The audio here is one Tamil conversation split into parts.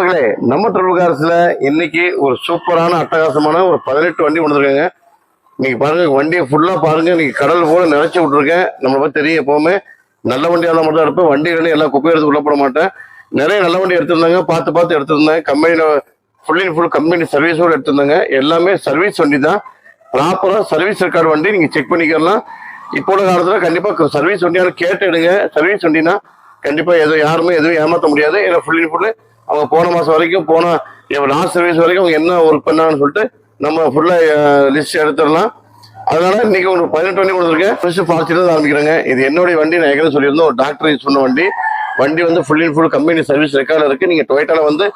நண்பர்களே, நம்ம ட்ரிபிள் கார்ஸ்ல இன்னைக்கு ஒரு சூப்பரான அட்டகாசமான ஒரு 18 வண்டி கொண்டு வந்திருக்காங்க. நீங்க பாருங்க, வண்டியை ஃபுல்லா பாருங்க. நீங்க கடல் போல நிறைச்சி விட்டுருக்கேன். நம்மளை பத்தி தெரியும், எப்பவுமே நல்ல வண்டியால மட்டும் தான் இருப்பேன். வண்டிகளை எல்லா குப்பையும் எடுத்து உள்ள போட மாட்டேன். நிறைய நல்ல வண்டி எடுத்திருந்தாங்க, பார்த்து எடுத்திருந்தேன். கம்பெனியில ஃபுல் அண்ட் ஃபுல் கம்பெனி சர்வீஸோடு எடுத்திருந்தாங்க. எல்லாமே சர்வீஸ் வண்டி தான். ப்ராப்பரா சர்வீஸ் ரெக்கார்டு வண்டி நீங்க செக் பண்ணிக்கலாம். இப்போ உள்ள காலத்துல கண்டிப்பா சர்வீஸ் வண்டியால கேட்டு எடுங்க. சர்வீஸ் வண்டினா கண்டிப்பா யாருமே எதுவும் ஏமாற்ற முடியாது. ஏன்னா ஃபுல் அண்ட் ஃபுல்லு அவங்க போன மாசம் வரைக்கும் லாஸ்ட் சர்வீஸ் வரைக்கும் அவங்க என்ன ஒர்க் பண்ணாங்கன்னு சொல்லிட்டு நம்ம ஃபுல்லா லிஸ்ட் எடுத்துடலாம். அதனால இன்னைக்கு ஒரு 18 வண்டி கொடுத்துருக்கேன். ஃபர்ஸ்ட் ஃபார்ச்சுனர் ஆரம்பிக்கிறேங்க. இது என்னுடைய வண்டி. நான் ஏற்கனவே சொல்லியிருந்தோம், ஒரு டாக்டர் யூஸ் பண்ண வண்டி. வண்டி வந்து full and full company service ரெக்கார்டில் இருக்கு. நீங்க டொயோட்டால வந்து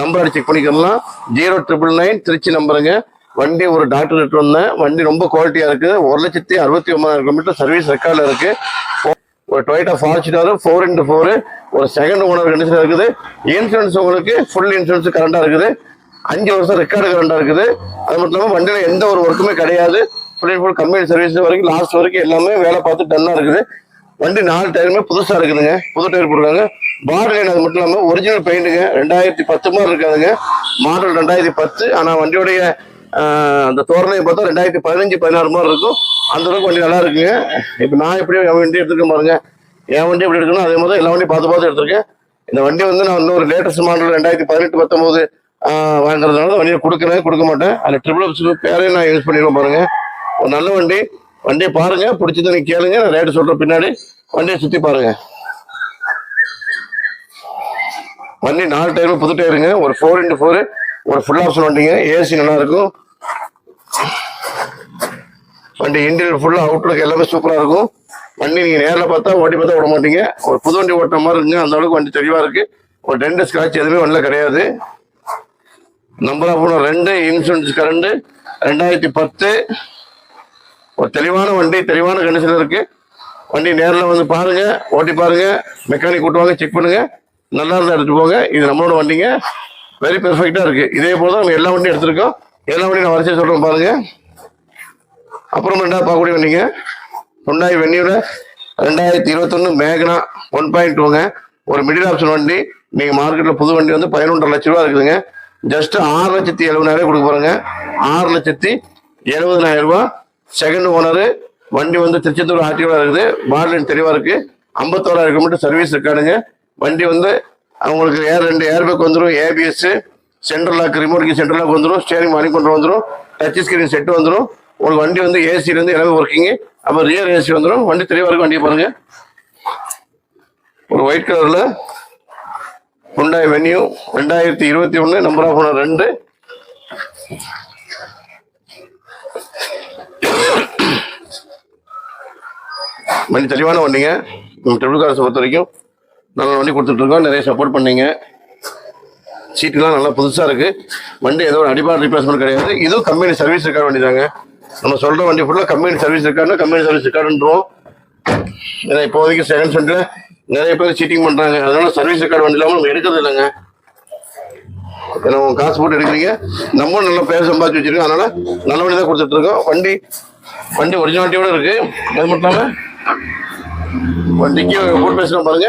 நம்பர் அடி செக் பண்ணிக்கலாம். 0999 திருச்சி நம்பருங்க. வண்டி ஒரு டாக்டர் எடுத்து வந்தேன். வண்டி ரொம்ப குவாலிட்டியா இருக்கு. 1,69,000 கிலோமீட்டர் சர்வீஸ் ரெக்கார்டில் இருக்கு. ஒரு டொயோட்டா ஃபார்ச்சுனர் 4x4 ஒரு செகண்ட் ஓனர் கண்டிஷன் இருக்குது. இன்சூரன்ஸ் உங்களுக்கு ஃபுல் இன்சூரன்ஸ் கரண்டா இருக்குது. 5 வருஷம் ரெக்கார்டு கரண்டா இருக்குது. அது மட்டும் இல்லாமல் வண்டியில எந்த ஒரு ஒர்க்குமே கிடையாது. Full and full company service வரைக்கும் லாஸ்ட் வரைக்கும் எல்லாமே வேலை பார்த்து டன்னா இருக்குது. வண்டி 4 டயருமே புதுசா இருக்குதுங்க. புது டயர் போடுறாங்க. பாடி லைன் அது மட்டும் இல்லாமல் ஒரிஜினல் பெயிண்ட்டுங்க. 2010 மாதிரி இருக்காதுங்க. மாடல் 2010. ஆனா வண்டியோடைய அந்த தோரணையை பார்த்தா 2015-16 மாதிரி இருக்கும். அந்த அளவுக்கு வண்டி நல்லா இருக்குங்க. இப்போ நான் எப்படி என் வண்டி எடுத்துருக்கேன் பாருங்க. என் வண்டி எப்படி எடுக்கணும் அதே மாதிரி எல்லா வண்டியும் பார்த்து எடுத்திருக்கேன். இந்த வண்டி வந்து நான் இன்னொரு லேட்டஸ்ட் மாடல் 2018-19 வாங்குறதுனால வண்டியை கொடுக்க மாட்டேன். அந்த ட்ரிபிள் பேரையும் நான் யூஸ் பண்ணிடுவேன் பாருங்க. ஒரு நல்ல வண்டி. வண்டியை பாருங்க, பிடிச்சதை நீங்க கேளுங்க. நான் ரேட்டு சொல்றேன் பின்னாடி. வண்டியை சுத்தி பாருங்க. வண்டி 4 டயரும் புது டயருங்க. ஒரு 4x4 ஒரு ஃபுல் ஆப்ஷன் வண்டிங்க. ஏசி நல்லா இருக்கும். வண்டி இன்டீரியர் ஃபுல்லா அவுட்லுக் எல்லாமே சூப்பரா இருக்கும். வண்டி நீங்க நேரில் பார்த்தா ஓட்டி பார்த்தா விட மாட்டீங்க. ஒரு புது வண்டி ஓட்டுற மாதிரி இருக்குங்க. அந்த அளவுக்கு வண்டி தெளிவா இருக்கு. ஒரு டென்ட் ஸ்கிராட்ச் எதுவுமே வண்டியில் கிடையாது. Number of 2 insurance current 2010. ஒரு தெளிவான வண்டி, தெளிவான கண்டிஷன் இருக்கு. வண்டி நேரில் வந்து பாருங்க, ஓட்டி பாருங்க, மெக்கானிக் கூட்டுவாங்க, செக் பண்ணுங்க. நல்லா இருந்தா எடுத்துட்டு போங்க. இது நம்மளோட வண்டிங்க. வெரி பெர்ஃபெக்டா இருக்கு. இதே போல தான் நம்ம எல்லா வண்டியும் எடுத்திருக்கோம். எல்லா வண்டியும் நான் வரிசையை சொல்றேன் பாருங்க. அப்புறம் ரெண்டாவது பார்க்கக்கூடிய வண்டிங்க Hyundai Venue 2021 மேக்னா 1.2ங்க. ஒரு மிடில் ஆப்ஷன் வண்டி. நீங்க மார்க்கெட்ல புது வண்டி வந்து 11.5 லட்ச ரூபா இருக்குதுங்க. ஜஸ்ட் 6,70,000 கொடுக்க போறேங்க. 6,70,000 ரூபாய். Second owner. வண்டி வந்து திருச்செந்தூர் ஆர்டிஓ இருக்குது. மாடல் தெளிவா இருக்கு. 51,000 கிலோமீட்டர் சர்வீஸ் இருக்காடுங்க. வண்டி வந்து அவங்களுக்கு 2 ஏர்பேக் வந்துடும். ABS, central lock, remote key central lock வந்துடும். ஸ்டேரிங் மானிங் கொண்டு வந்துடும். டச் ஸ்கிரீன் செட் வந்துடும். ஒரு வண்டி வந்து ஏசிலேருந்து எல்லாமே ஒர்க்கிங்கு. அப்போ ரியர் ஏசி வந்துடும். வண்டி தெளிவாக இருக்கும். வண்டியை பாருங்க. ஒரு ஒயிட் கலர்ல Hyundai Venue 2021 நம்பர் ஆஃப் 2. வண்டி தெளிவான வண்டிங்க. நம்ம ட்ரிபிள் கார்ஸை பொறுத்த வரைக்கும் நல்ல வண்டி கொடுத்துட்டு இருக்கோம். நிறைய சப்போர்ட் பண்ணீங்க. சீட்டுலாம் நல்லா புதுசா இருக்கு. வண்டி ஏதோ ஒரு அடிபாடு ரீப்ளேஸ்மெண்ட் கிடையாது. இதுவும் கம்பெனி சர்வீஸ் ரெக்கார்டு வண்டி தாங்க. நம்ம சொல்ற வண்டி ஃபுல்லா company service record. Company service ரெக்கார்டுன்றோம். ஏன்னா இப்போதைக்கு செகண்ட் சென்ட்ல நிறைய பேர் சீட்டிங் பண்றாங்க. அதனால சர்வீஸ் ரெக்கார்டு வண்டி இல்லாமல் நம்ம எடுக்கிறது இல்லைங்க. ஏன்னா உங்க காசு போட்டு எடுக்கிறீங்க. நம்ம நல்லா பேர் சம்பாதிச்சு வச்சிருக்கோம். அதனால நல்ல வண்டி தான் கொடுத்துட்டு இருக்கோம். வண்டி ஒரிஜினாலிட்டியோட இருக்கு. அது மட்டும் இல்லாம வண்டிக்கு போட் பேசலாம் பாருங்க.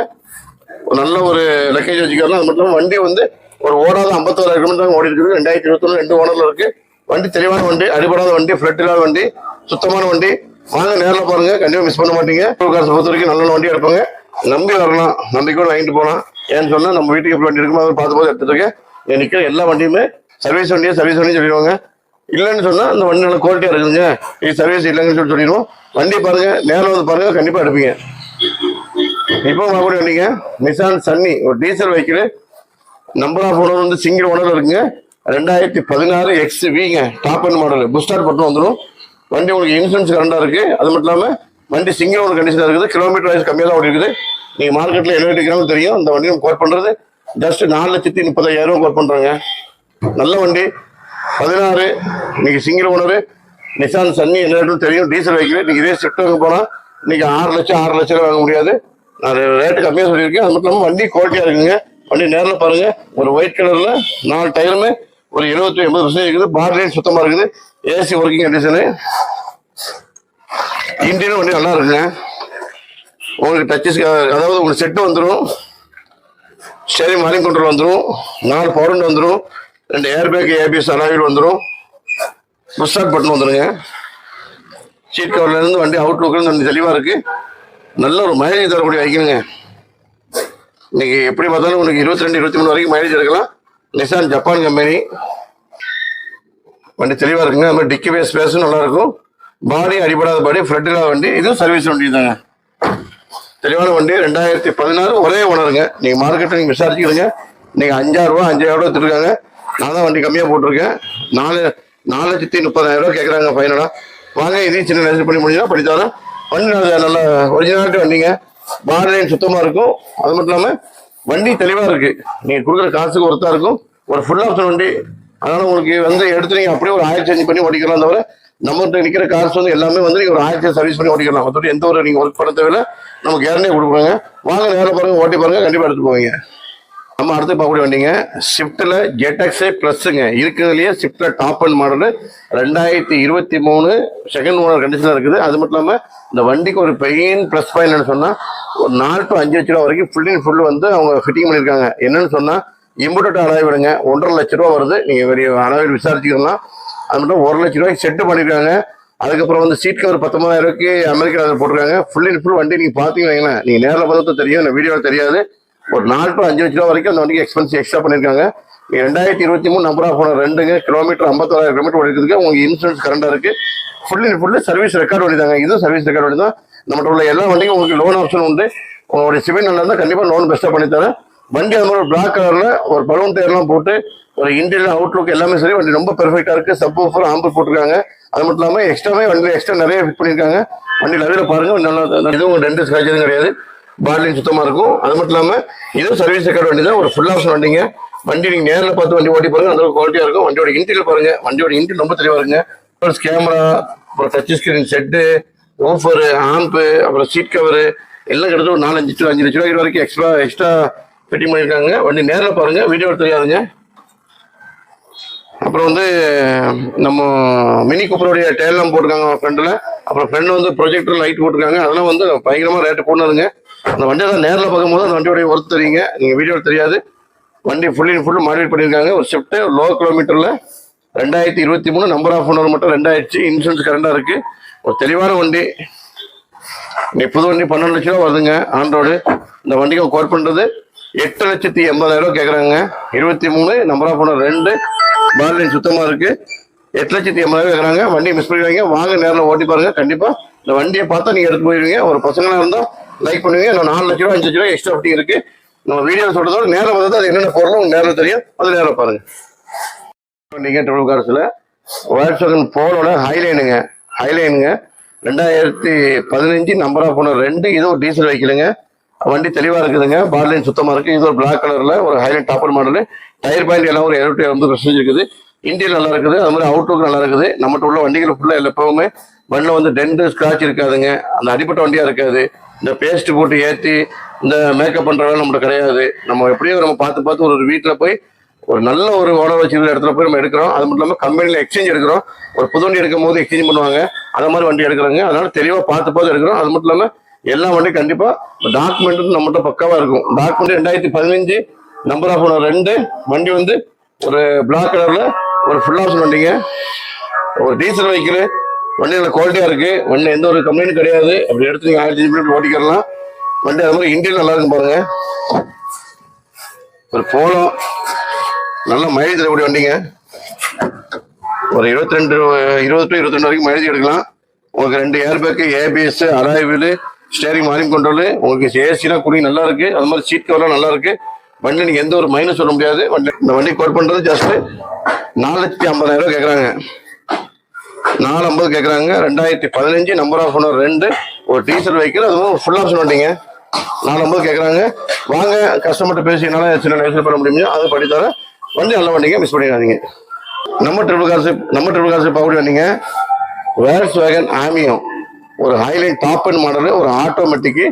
நல்ல ஒரு லக்கேஜ் வச்சுக்கலாம். அது மட்டும் இல்லாமல் வண்டி வந்து ஒரு ஓடாத 51,000 கிலோமீட்டர் ஓடி இருக்குது. 2021 2 ஓனர்ல இருக்கு. வண்டி தெளிவான வண்டி, அடிபடாத வண்டி, ஃபிளட் இல்லாத வண்டி, சுத்தமான வண்டி. வாங்க நேரில் பாருங்க, கண்டிப்பா மிஸ் பண்ண மாட்டீங்க. காசை பொறுத்த வரைக்கும் நல்ல வண்டி எடுப்பாங்க. நம்பி வரலாம், நம்பிக்கையோட வாங்கிட்டு போகலாம். ஏன்னு சொன்னா நம்ம வீட்டுக்கு எப்படி வண்டி இருக்குமோ அதை பார்த்து எடுத்துட்டு இருக்கேன். நிற்கிற எல்லா வண்டியுமே சர்வீஸ் வண்டி சொல்லிடுவாங்க. இல்லைன்னு சொன்னா அந்த வண்டி நல்ல குவாலிட்டியா இருக்குதுங்க, இது சர்வீஸ் இல்லைன்னு சொல்லிடுவோம். வண்டி பாருங்க, நேரில் வந்து பாருங்க, கண்டிப்பா எடுப்பீங்க. இப்போ வாங்கக்கூடிய வண்டிங்க நிசான் சன்னி, ஒரு diesel vehicle. Number of owner வந்து சிங்கிள் ஓனர் இருக்குங்க. 2016 XVங்க, top and model. Push start button வந்துடும். வண்டி உங்களுக்கு இன்சூரன்ஸ் கரண்டா இருக்கு. அது மட்டும் இல்லாம வண்டி சிங்கிள் ஓனர் கண்டிஷன் இருக்குது. கிலோமீட்டர் வைஸ் கம்மியாக தான் ஓடி இருக்குது. நீங்க மார்க்கெட்ல 70 கிலோமீட்டர் தெரியும். இந்த வண்டி நம்ம கோட் பண்றது ஜஸ்ட் 4,30,000 கோட் பண்றாங்க. நல்ல வண்டி 16. இன்னைக்கு சிங்கிள் ஓனர் நிசான் சன்னி எல்லாருக்கும் தெரியும். Diesel vehicle. நீங்க இதே ஷிஃப்ட் வாங்க போனா இன்னைக்கு 6 லட்சம் வாங்க முடியாது. நான் ரேட்டு கம்மியாக சொல்லியிருக்கேன். அது மட்டும் இல்லாமல் வண்டி குவாலிட்டியா இருக்குங்க. வண்டி நேரில் பாருங்க. ஒரு ஒயிட் கலர்ல 4 டயருமே ஒரு 70-80% இருக்குது. பார் லைன் சுத்தமா இருக்குது. AC working condition. இன்டீரியர் வண்டி நல்லா இருக்குங்க. உங்களுக்கு டச்சஸ், அதாவது உங்களுக்கு செட்டு வந்துடும். ஸ்டேரிங் வால்யூம் கண்ட்ரோல் வந்துடும், 4 பவர் விண்டோ வந்துடும், 2 ஏர் பேக் ஏபிஎஸ் அலாயில் வந்துடும், புஷ் ஸ்டார்ட் பட்டன் வந்துடுங்க. சீட் கவர்லேருந்து வண்டி அவுட்லுக்லேருந்து வண்டி தெளிவாக இருக்குது. நல்ல ஒரு மைலேஜ் தரக்கூடிய வைக்கணுங்க. இன்னைக்கு எப்படி பார்த்தாலும் உங்களுக்கு 22-23 வரைக்கும் மைலேஜ் எடுக்கலாம். நிசான் ஜப்பான் கம்பெனி வண்டி தெளிவாக இருக்குங்க. அது மாதிரி டிக்கி பேஸ் ஸ்பேஸும் நல்லாயிருக்கும். பாடி அடிபடாத பாடி, ஃப்ளட் இல்லாத வண்டி. இதுவும் சர்வீஸ் வண்டி தாங்க. தெளிவான வண்டி. 2016 ஒரே ஓனருங்க. நீங்கள் மார்க்கெட்டில் நீங்கள் விசாரிச்சுக்கிறீங்க. நீங்கள் 5000 ரூபா எடுத்துருக்காங்க. நான் தான் வண்டி கம்மியாக போட்டிருக்கேன். 4,30,000 கேட்குறாங்க ஃபைனலாக. வாங்க, இதையும் சின்ன நேரத்தில் பண்ணி முடிஞ்சுன்னா படித்தாலும் வண்டி நல்ல ஒரிஜினாலிட்டி வண்டிங்க. பாடி லைன் சுத்தமாக இருக்கும். அது மட்டும் இல்லாமல் வண்டி தெளிவாக இருக்குது. நீங்கள் கொடுக்குற காசுக்கு ஒருத்தா இருக்கும். ஒரு ஃபுல் ஆப்ஷன் வண்டி. அதனால் உங்களுக்கு வந்து எடுத்து நீங்கள் அப்படியே ஒரு ஆயில் சேஞ்ச் பண்ணி ஓடிக்கலாம். தவிர நம்மகிட்ட நிற்கிற கார்ஸ் வந்து எல்லாமே வந்து நீங்கள் ஒரு ஆயில் சர்வீஸ் பண்ணி ஓடிக்கலாம். மற்றபடி எந்த ஒரு நீங்கள் ஒர்க் பண்ண தேவையில்லை. நம்ம கேரண்டியாக கொடுப்பாங்க. வாங்க, நேரில் பாருங்கள், ஓட்டி பாருங்கள், கண்டிப்பாக எடுத்துட்டு போவீங்க. நம்ம அடுத்து பார்க்கக்கூடிய வண்டிங்க ஸ்விஃப்ட்டில் ஜெட்எக்ஸே ப்ளஸ்ஸுங்க. இருக்கிறதுலையே ஸ்விஃப்ட்டில் top and model 2023 second owner கண்டிஷனாக இருக்குது. அது மட்டும் இல்லாமல் இந்த வண்டிக்கு ஒரு பெயின் ப்ளஸ் பாயிண்ட் சொன்னால் ஒரு 4 to 5 லட்ச ரூபா வரைக்கும் ஃபுல் அண்ட் ஃபுல் வந்து அவங்க ஃபிட்டிங் பண்ணியிருக்காங்க. என்னன்னு சொன்னால் இம்போர்ட்டட் அலாய் விடுங்க, 1.5 லட்ச ரூபா வருது. நீங்கள் பெரிய அலாயில் விசாரிச்சுக்கலாம். அது மட்டும் 1 லட்ச ரூபாய்க்கு செட்டு பண்ணியிருக்காங்க. அதுக்கப்புறம் வந்து சீட் கவர் 19,000 ரூபாய்க்கு அமெரிக்கா போட்டிருக்காங்க. ஃபுல் அண்ட் ஃபுல் வண்டி நீங்கள் பார்த்தீங்கன்னா நீங்கள் நேரில் பார்த்தா தெரியும், இந்த வீடியோவில் தெரியாது. ஒரு 4 to 5 லட்ச ரூபா வரைக்கும் அந்த வண்டிக்கு எக்ஸ்பென்ஸ் எக்ஸ்ட்ரா பண்ணியிருக்காங்க. 2023 நம்பர் ஆஃப் ஓனர் 2ங்க. கிலோமீட்டர் 51,000 கிலோமீட்டர் ஓடிக்கிறதுக்கு உங்களுக்கு இன்சூரன்ஸ் கரண்டாக இருக்குது. Full and full service record வண்டி தாங்க. இதுவும் சர்வீஸ் ரெக்கார்டு வண்டி தான். நம்மகிட்ட உள்ள எல்லா வண்டிக்கும் உங்களுக்கு லோன் ஆப்ஷன் உண்டு. உங்களுடைய சிவில் நல்லா இருந்தால் கண்டிப்பாக லோன் பெஸ்ட்டாக பண்ணித்தரேன். வண்டி அது மாதிரி ஒரு பிளாக் கலரில் ஒரு பலூன் டயர்லாம் போட்டு ஒரு இன்டீரியர் அவுட்லுக் எல்லாமே சரி. வண்டி ரொம்ப பெர்ஃபெக்டாக இருக்குது. சப் ஊஃபர் ஆம்பர் போட்டிருக்காங்க. அது மட்டும் இல்லாமல் எக்ஸ்ட்ராவே வண்டியில் எக்ஸ்ட்ரா நிறைய ஃபிட் பண்ணியிருக்காங்க. வண்டி நிறைய பாருங்கள், நல்லா எதுவும் டென்ட் ஸ்க்ராட்ச் எதுவும் கிடையாது. பாடிலையும் சுத்தமாக இருக்கும். அது மட்டும் இல்லாமல் இதுவும் சர்வீஸ் ரெக்கார்டு வண்டி தான். ஒரு ஃபுல் ஆப்ஷன் வண்டிங்க. வண்டி நீங்கள் நேரில் பார்த்து வண்டி ஓட்டி பாருங்க, அந்த குவாலிட்டியாக இருக்கும். வண்டியோட இன்டீரியர் பாருங்க, வண்டியோட இன்டீரியர் ரொம்ப தெளிவாக இருக்குங்க. கேமரா, அப்புறம் டச் ஸ்கிரீன் செட்டு, ஓஃபரு, ஆம்பு, அப்புறம் சீட் கவரு எல்லாம் கிட்டத்தட்ட ஒரு 4-5 லட்ச ரூபாய் வரைக்கும் எக்ஸ்ட்ரா ஃபிட்டிங் பண்ணியிருக்காங்க. வண்டி நேரில் பாருங்க, வீடியோ தெரியாதுங்க. அப்புறம் வந்து நம்ம மினி கூப்பருடைய டேலாம் போட்டிருக்காங்க ஃப்ரெண்டில். அப்புறம் ஃப்ரெண்டு வந்து ப்ரொஜெக்டர் லைட் போட்டிருக்காங்க. அதெல்லாம் வந்து பயங்கரமாக ரேட்டு போடுறதுங்க. அந்த வண்டியை தான் நேரில் பார்க்கும்போது அந்த வண்டியோடைய ஒர்த் தெரியுங்க, நீங்கள் வீடியோவில் தெரியாது. வண்டி ஃபுல்லு மாடிஃபை பண்ணியிருக்காங்க. ஒரு ஷிஃப்ட்டு லோ கிலோமீட்டரில் 2023 நம்பர் ஆஃப் ஓனர் மட்டும் 2000, இன்சூரன்ஸ் கரண்டாக இருக்குது. ஒரு தெளிவான வண்டி. இன்னைக்கு புது வண்டி 12 லட்ச ரூபா வருதுங்க ஆன்-ரோடு. இந்த வண்டிக்கு கோட் பண்ணுறது 8,80,000 கேட்குறாங்க. 23 நம்பர் ஆஃப் ஓனர் 2, பாடிலைன் சுத்தமாக இருக்குது. 8,80,000 கேட்குறாங்க. வண்டியை மிஸ் பண்ணிடுவாங்க. வாங்க, நேரில் ஓட்டி பாருங்கள். கண்டிப்பாக இந்த வண்டியை பார்த்தா நீங்கள் எடுத்து போயிடுவீங்க. ஒரு பசங்களாக இருந்தால் லைக் பண்ணுவீங்க. இன்னும் 4 லட்ச ரூபா 5 லட்ச ரூபா எக்ஸ்ட்ரா ஃபிட்டிங் இருக்குது. நம்ம வீடியோ சொல்கிறதோட நேரில் பார்த்தா அது என்னென்ன பொருளும் உங்களுக்கு நேரில் தெரியும். அது நேரில் பாருங்கள். வண்டிங்க ட்ரிபிள் கார்ஸில் வால்க்ஸ்வாகன் போலோட ஹைலைனுங்க. 2015 நம்பர் ஆஃப் ஓனர் 2. இது ஒரு டீசல் வெஹிக்கிளுங்க. வண்டி தெளிவாக இருக்குதுங்க. பாடிலைன் சுத்தமாக இருக்குது. இது ஒரு பிளாக் கலரில் ஒரு highline topper model. Tyre point எல்லாம் ஒரு 70-80% இருக்குது. இன்டீரியர் நல்லா இருக்குது. அது மாதிரி அவுட்லுக் நல்லா இருக்குது. நம்மகிட்ட உள்ள வண்டிகள் ஃபுல்லாக எப்பவுமே வண்டியில் வந்து டென்ட் ஸ்க்ராட்ச் இருக்காதுங்க. அந்த அடிப்பட்ட வண்டியாக இருக்காது. இந்த பேஸ்ட் போட்டு ஏற்றி இந்த மேக்கப் பண்ணுற வேலை நம்மகிட்ட கிடையாது. நம்ம எப்படியும் நம்ம பார்த்து ஒரு வீட்டில் போய் ஒரு நல்ல ஒரு ஓனர் வச்சுருக்கிற இடத்துல போய் நம்ம எடுக்கிறோம். அது மட்டும் இல்லாமல் கம்பெனியில் எக்ஸ்சேஞ்ச் எடுக்கிறோம். ஒரு புது வண்டி எடுக்கும் போது எக்ஸ்சேஞ்ச் பண்ணுவாங்க. அந்த மாதிரி வண்டி எடுக்கிறாங்க. அதனால தெளிவாக பார்த்து எடுக்கிறோம். அது மட்டும் இல்லாமல் எல்லா வண்டியும் கண்டிப்பாக டாக்குமெண்ட் நம்மகிட்ட பக்காவாக இருக்கும். Document 2015 number of owner 2. வண்டி வந்து ஒரு பிளாக் கலரில் ஒரு ஃபுல் ஆப்ஷன் வண்டிங்க. ஒரு டீசல் வெஹிக்கிள். வண்டி நல்ல குவாலிட்டியாக இருக்குது. வண்டி எந்த ஒரு கம்ப்ளைண்ட் கிடையாது. அப்படி எடுத்து நீங்கள் 1000 கிலோமீட்டர் ஓட்டிக்கலாம். வண்டி அது மாதிரி இன்டீரியர் நல்லா இருக்கும் பாருங்க. ஒரு போலோ நல்ல மைலேஜ் தரக்கூடிய வண்டிங்க. ஒரு 20 to 22 வரைக்கும் மைலேஜ் எடுக்கலாம். உங்களுக்கு 2 air bag, ABS, alloy wheel, steering volume control, உங்களுக்கு ஏசிலாம் கூலிங் நல்லா இருக்குது. அது மாதிரி சீட் கவர்லாம் நல்லா இருக்குது. வண்டி நீங்கள் எந்த ஒரு மைனஸ் சொல்ல முடியாது. இந்த வண்டி கோட் பண்ணுறது ஜஸ்ட்டு 4,50,000 கேட்குறாங்க. 4,50,000 கேட்குறாங்க. 2015 நம்பர் ஆஃப் ஓனர் 2. ஒரு டீசல் வெஹிக்கிள். அது மாதிரி ஃபுல் ஆப்ஷன் வண்டிங்க. 4,50,000 கேட்குறாங்க. வாங்க, கஸ்டமர்கிட்ட பேசி என்னால் சின்ன நேரத்தில் பண்ண முடியுமோ அதை பண்ணித்தரேன். வண்டி நல்ல வண்டிங்க, மிஸ் பண்ணிடாதீங்க. நம்ம ட்ரிபிள் கார்ஸ் பார்க்கக்கூடிய வண்டிங்க வால்க்ஸ்வாகன் ஆமியோ. ஒரு ஹைலைன் டாப் அண்ட் மாடலு, ஒரு ஆட்டோமேட்டிக்கு.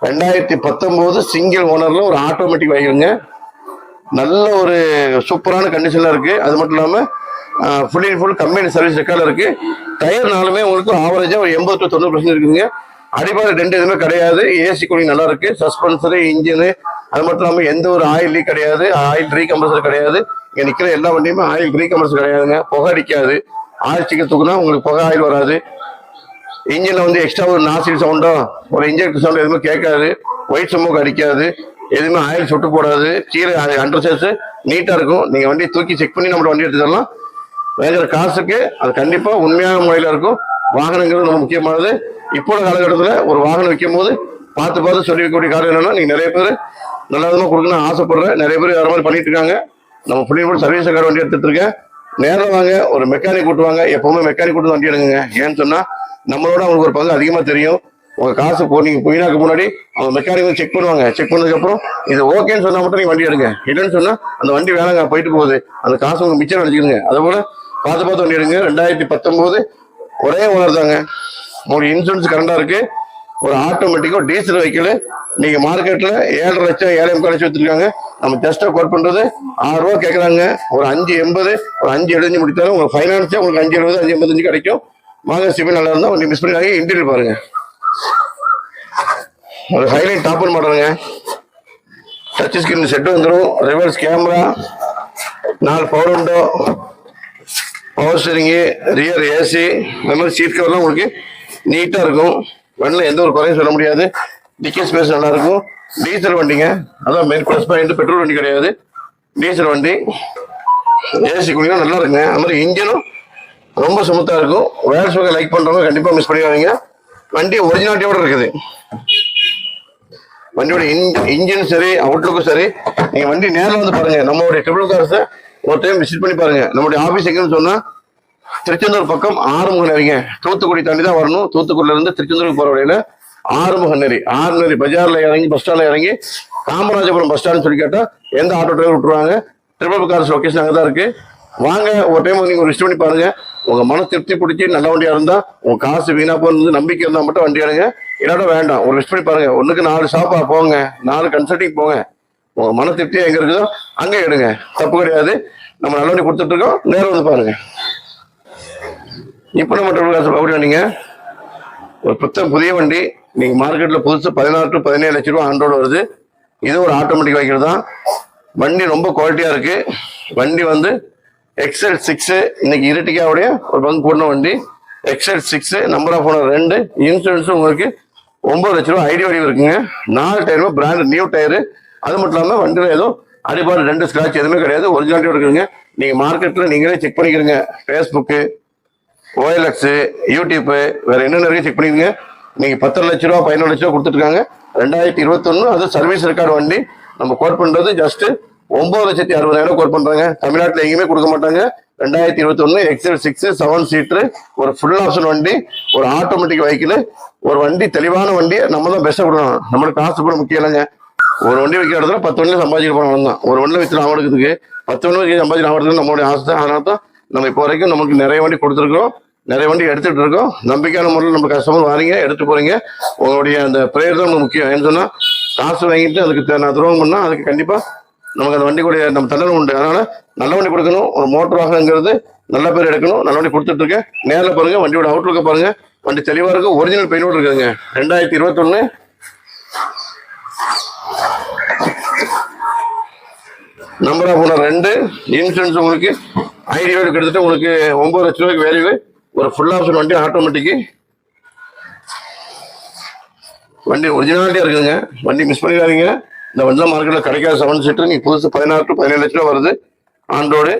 2019 சிங்கிள் ஓனரில் ஒரு ஆட்டோமேட்டிக் வெஹிக்கிளுங்க. நல்ல ஒரு சூப்பரான கண்டிஷனில் இருக்குது. அது மட்டும் இல்லாமல் ஃபுல் கம்பெனி சர்வீஸ் ரெக்கார்டில் இருக்குது. டயர் நாளுமே உங்களுக்கு ஆவரேஜாக ஒரு 80 to 90% இருக்குதுங்க. அடிபாடு ரெண்டு எதுவுமே கிடையாது. ஏசி கூலிங் நல்லா இருக்கு. சஸ்பென்சரு, இன்ஜினு, அது மட்டும் இல்லாமல் எந்த ஒரு ஆயில் லீக் கிடையாது. ஆயில் ரீகம்பர்சர் கிடையாது. இங்க நிக்கிற எல்லா வண்டியுமே ஆயில் ரீகம்பர்சர் கிடையாதுங்க. புகை அடிக்காது. ஆயில் சிக்கன் தூக்குனா உங்களுக்கு புகை ஆயில் வராது. இன்ஜின்ல வந்து எக்ஸ்ட்ரா ஒரு நாசில் சவுண்டோ ஒரு இன்ஜெக்டர் சவுண்ட் எதுவுமே கேட்காது. ஒயிட் ஸ்மோக் அடிக்காது. எதுவுமே ஆயில் சுட்டு போடாது. கீழே அண்டர் சைஸ் நீட்டா இருக்கும். நீங்க வண்டியை தூக்கி செக் பண்ணி நம்ம வண்டி எடுத்துக்கலாம். வேங்கிற காசுக்கு அது கண்டிப்பா உண்மையான முறையில இருக்கும். வாகனங்கிறது ரொம்ப முக்கியமானது. இப்போ காலகட்டத்தில் ஒரு வாகனம் விற்கும் போது பார்த்து சொல்லி வைக்கக்கூடிய காரணம் என்னன்னா, நீங்க நிறைய பேர் நல்ல விதமா கொடுக்கணும்னு ஆசைப்படுறேன். நிறைய பேர் வேற மாதிரி பண்ணிட்டு இருக்காங்க. நம்ம புள்ளியோட சர்வீஸ் கார் வண்டி எடுத்துட்டு இருக்கேன். நேரம் வாங்க, ஒரு மெக்கானிக் கூட்டுவாங்க. எப்பவுமே மெக்கானிக் கூட்டு வண்டி எடுங்க. ஏன்னு சொன்னா நம்மளோட அவங்களுக்கு ஒரு பங்கு அதிகமா தெரியும். உங்க காசு நீங்க போயினாக்கு முன்னாடி அவங்க மெக்கானிக் செக் பண்ணுவாங்க. செக் பண்ணதுக்கு அப்புறம் இது ஓகேன்னு சொன்னா மட்டும் நீங்க வண்டி எடுங்க. இல்லைன்னு சொன்னா அந்த வண்டி வேணாங்க, போயிட்டு போகுது, அந்த காசு உங்களுக்கு மிச்சம் நினைச்சுக்கோங்க. அதே போல பார்த்து வண்டி எடுங்க. 2019 ஒரே ஓனர் தாங்க. உங்களுக்கு இன்சூரன்ஸ் கரண்டா இருக்கு. ஒரு ஆட்டோமேட்டிக்கா டீசல் வெஹிக்கிள் நீங்க மார்க்கெட்ல 7.5 லட்சம் 7.5 லட்சம் வச்சிருக்காங்க. நம்ம ஜஸ்டா கோட் பண்றது 6 ரூபா கேட்கறாங்க. ஒரு 5.80 ஒரு 5.75 முடித்தாலும் உங்களுக்கு ஃபைனான்ஸே உங்களுக்கு 5.70 5.85 கிடைக்கும். வாங்க, சிபில் நல்லா இருந்தா கொஞ்சம் மிஸ் பண்ணி இன்டீரியர் பாருங்க. ஒரு ஹைலைட் டாப் மாடலுங்க. டச் ஸ்கிரீன் செட் வந்துடும். Reverse camera, 4 power window, power steering, rear AC, இந்த மாதிரி சீட் கவர்லாம் உங்களுக்கு நீட்டா இருக்கும். வண்டியில் எந்த ஒரு குறையும் சொல்ல முடியாது. டிக்கி ஸ்பேஸ் நல்லா இருக்கும். டீசல் வண்டிங்க, அதான் மெயின் ப்ளஸ் பாயிண்ட். பெட்ரோல் வண்டி கிடையாது, டீசல் வண்டி. ஏசி கூலிங்கும் நல்லா இருக்குங்க. அது மாதிரி இன்ஜினும் ரொம்ப சுமத்தா இருக்கும். வேர்ஸ் வகை லைக் பண்றவங்க கண்டிப்பா மிஸ் பண்ணிடுவாங்க. வண்டி ஒரிஜினாலிட்டியோட இருக்குது. வண்டியோட இன்ஜின் சரி, அவுட்லுக்கும் சரி. நீங்க வண்டி நேரில் வந்து பாருங்க. நம்மளுடைய ட்ரிபிள் கார்ஸை ஒரு டைம் விசிட் பண்ணி பாருங்க. நம்மளுடைய ஆபீஸ் எங்கன்னு சொன்னா திருச்செந்தூர் பக்கம் ஆறுமுக நெறிங்க. தூத்துக்குடி தாண்டி தான் வரணும். தூத்துக்குடியில இருந்து திருச்செந்தூருக்கு போற வழியில ஆறுமுக நெறி, ஆறுநெறி பஜார்ல இறங்கி பஸ் ஸ்டாண்ட்ல இறங்கி காமராஜபுரம் பஸ் ஸ்டாண்ட் சொல்லி கேட்டா எந்த ஆட்டோ டிரைவர் விட்டுருவாங்க. ட்ரிபிள் கார்ஸ் லொகேஷன் அங்கே தான் இருக்கு. வாங்க, ஒரு டைம் நீங்க ஒரு விசிட் பண்ணி பாருங்க. உங்க மன திருப்தி பிடிச்சி நல்ல வண்டியா இருந்தா, உங்க காசு வீணா போகிறது நம்பிக்கை இருந்தா மட்டும் வண்டி எடுங்க. இல்லாட்ட வேண்டாம். ஒரு விசிட் பண்ணி பாருங்க. ஒண்ணுக்கு 4 ஷாப்பா போங்க, 4 கன்சல்டிங் போங்க. உங்க மன திருப்தி எங்க இருக்குதோ அங்கே எடுங்க. தப்பு கிடையாது. நம்ம நல்ல வண்டி கொடுத்துட்டு இருக்கோம். நேரம் வந்து பாருங்க. இப்போ நம்ம ட்ரிபிள் கார்ஸ் பார்க்க நீங்க ஒரு புதிய வண்டி நீங்க மார்க்கெட்ல புதுசு 16 to 17 லட்சம் ரூபாய் ஆண்டோடு வருது. இது ஒரு ஆட்டோமேட்டிக் வெஹிக்கிள் தான். வண்டி ரொம்ப குவாலிட்டியா இருக்கு. வண்டி வந்து XL6 இன்னைக்கு இருட்டிக்காவுடைய ஒரு பங்கு போடணும் வண்டி. XL6 number of owner 2. Insurance உங்களுக்கு 9 லட்சம் ரூபாய் ஐடி வடிவு இருக்குங்க. 4 டயருமே பிராண்ட் நியூ டயரு. அது மட்டும் இல்லாமல் வண்டியில் ஏதோ அடிபாடு 2 ஸ்கிராட்ச் எதுவுமே கிடையாது. ஒரிஜினாலிட்டி இருக்குங்க. நீங்க மார்க்கெட்ல நீங்களே செக் பண்ணிக்கிறீங்க. ஃபேஸ்புக்கு, OLX, யூடியூப், வேற என்னென்ன இருக்கு செக் பண்ணிக்கங்க. நீங்க 10 லட்சம் ரூபா 11 லட்சம் ரூபா கொடுத்துருக்காங்க. 2021 அது சர்வீஸ் ரெக்கார்டு வண்டி. நம்ம கோட் பண்றது ஜஸ்ட் 9,60,000 கோட் பண்றாங்க. தமிழ்நாட்டில் எங்கேயுமே கொடுக்க மாட்டாங்க. 2021 XL6 7 சீட்டர், ஒரு ஃபுல் ஆப்ஷன் வண்டி, ஒரு ஆட்டோமேட்டிக் வெஹிக்கிள், ஒரு வண்டி தெளிவான வண்டி. நம்ம தான் பெஸ்ட்டாக கொடுக்கணும். நம்மளுக்கு காசு கூட முக்கியம் இல்லைங்க. ஒரு வண்டி வைக்கிற இடத்துல 10 வண்டியில் சம்பாதிக்க போறோம் தான். ஒரு வண்டியில் வித்து ஆகிறதுக்கு 10 வண்டி சம்பாதிக்க ஆகிறதுக்கு நம்மளுடைய ஆசை தான். அதனால தான் நம்ம இப்போ வரைக்கும் நமக்கு நிறைய வண்டி கொடுத்துருக்கோம். நிறைய வண்டி எடுத்துட்டு இருக்கோம். நம்பிக்கையான முறையில் நம்ம கஸ்டமர் வாரீங்க, எடுத்து போறீங்க. உங்களுடைய அந்த ப்ரேயர் தான் நமக்கு முக்கியம். ஏன்னு சொன்னா காசு வாங்கிட்டு அதுக்கு நான் துரோகம் பண்ணா அதுக்கு கண்டிப்பா நமக்கு அந்த வண்டி கூட நம்ம தண்டனை உண்டு. அதனால நல்ல வண்டி கொடுக்கணும். ஒரு மோட்டர் வாகனங்கிறது நல்ல பேர் எடுக்கணும். நல்ல வண்டி கொடுத்துட்டு இருக்கேன். நேரில் பாருங்க. வண்டியோட அவுட்லுக்க பாருங்க. வண்டி தெளிவா இருக்கும். ஒரிஜினல் பெயினோடு இருக்குதுங்க. 2021 நம்பர் ஆஃப் ஓனர் 2. இன்சூரன்ஸ் உங்களுக்கு ஐடியோடு கிட்டத்தட்ட உங்களுக்கு 9 லட்சம் ரூபாய்க்கு வேல்யூ. ஒரு ஃபுல் ஆப்ஷன் வண்டி, ஆட்டோமேட்டிக்கு வண்டி ஒரிஜினாலிட்டியா இருக்குதுங்க. வண்டி மிஸ் பண்ணிடாதீங்க. இந்த வண்டிலாம் மார்க்கெட்ல கிடைக்காத 7 சீட்டர். நீ புதுசு 16 to 17 லட்சம் ரூபா வருது ஆண்டோடு.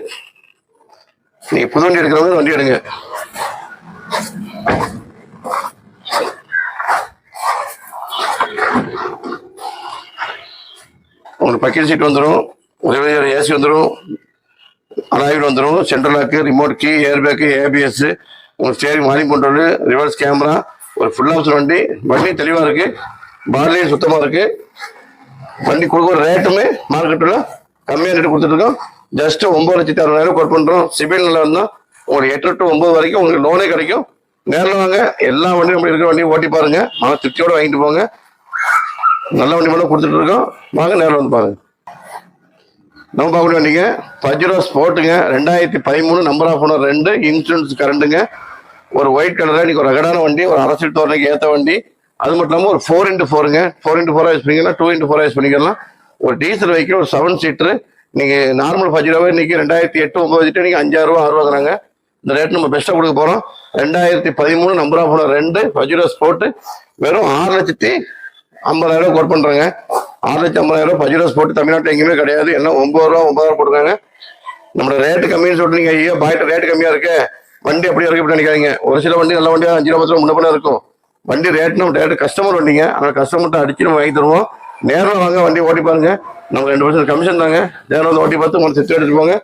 நீங்க புது வண்டி எடுக்கிறவங்க வண்டி எடுங்க. உங்களுக்கு பக்கெட் சீட் வந்துடும், ஏசி வந்துடும், அலாய்வில் வந்துடும், central lock, remote key, air bag, ABS, உங்களுக்கு ஸ்டேரிங் மானிங் கண்ட்ரோல், ரிவர்ஸ் கேமரா, ஒரு ஃபுல் ஆப்ஷன் வண்டி. வண்டி தெளிவாக இருக்கு. பாடிலையும் சுத்தமாக இருக்கு. வண்டி கொடுக்குற ரேட்டுமே மார்க்கெட்டில் கம்மியாக ரேட்டு கொடுத்துருக்கோம். ஜஸ்ட் 9,60,000 கோட் பண்ணுறோம். சிபில் நல்லா இருந்தால் உங்களுக்கு 8 to 9 வரைக்கும் உங்களுக்கு லோனே கிடைக்கும். நேரில் வாங்க. எல்லா வண்டியும் நம்ம இருக்கிற வண்டியும் ஓட்டி பாருங்க. மன திருப்தியோடு வாங்கிட்டு போங்க. நல்ல வண்டி மட்டும் கொடுத்துட்டு இருக்கோம். வாங்க, நேரில் வந்து பாருங்க. நம்ம பார்க்க வண்டிங்க பஜ்ரோ ஸ்போர்ட்டுங்க. 2013 நம்பர் ஆஃப் ஓனர் 2. இன்சூரன்ஸ் கரண்டுங்க. ஒரு ஒயிட் கலரில் இன்னைக்கு ஒரு ரகடான வண்டி, ஒரு அரசியல் தோரணைக்கு ஏற்ற வண்டி. அது மட்டும் இல்லாமல் ஒரு 4x4ங்க, 4x4 யூஸ் பண்ணிக்கலாம், 2x4 யூஸ் பண்ணிக்கலாம். ஒரு டீசல் வெஹிக்கிள் ஒரு 7 சீட்டரு நீங்கள் நார்மல் ஃபஜிராவே இன்னைக்கு 2008-9 வச்சுட்டு நீங்கள் 5,000 ரூபா 6 ரூபாங்கிறாங்க. இந்த ரேட் நம்ம பெஸ்ட்டாக கொடுக்க போகிறோம். 2013 நம்பர் ஆஃப் 2 ஃபஜிரா ஸ்போர்ட்டு வெறும் 6,50,000 கோட் பண்ணுறாங்க. 6,50,000 ஃபஜிரா ஸ்போர்ட் தமிழ்நாட்டில் எங்கேயுமே கிடையாது. எல்லாம் 9 ரூபா 9,000 போட்டுருக்காங்க. நம்மளோட ரேட்டு கம்மின்னு சொல்லிட்டு நீங்கள் ஐயோ பாய்ட்டு ரேட்டு கம்மியாக இருக்கு, வண்டி அப்படியே இருக்கு இப்படி நினைக்காதீங்க. ஒரு சில வண்டி நல்ல வண்டியாக 5 ரூபா 10 ரூபா முன்னே இருக்கும். வண்டி ரேட் நம்ம டேரக்ட் கஸ்டமர் வண்டிங்க, அதனால் கஸ்டமர்கிட்ட அடிச்சு நம்ம வாங்கி தருவோம். நேரில் வாங்க, வண்டி ஓட்டி பாருங்க. நம்ம 2% கமிஷன் தாங்க. நேரில் வந்து ஓட்டி பார்த்து உங்களுக்கு செட் எடுத்துட்டு போங்க.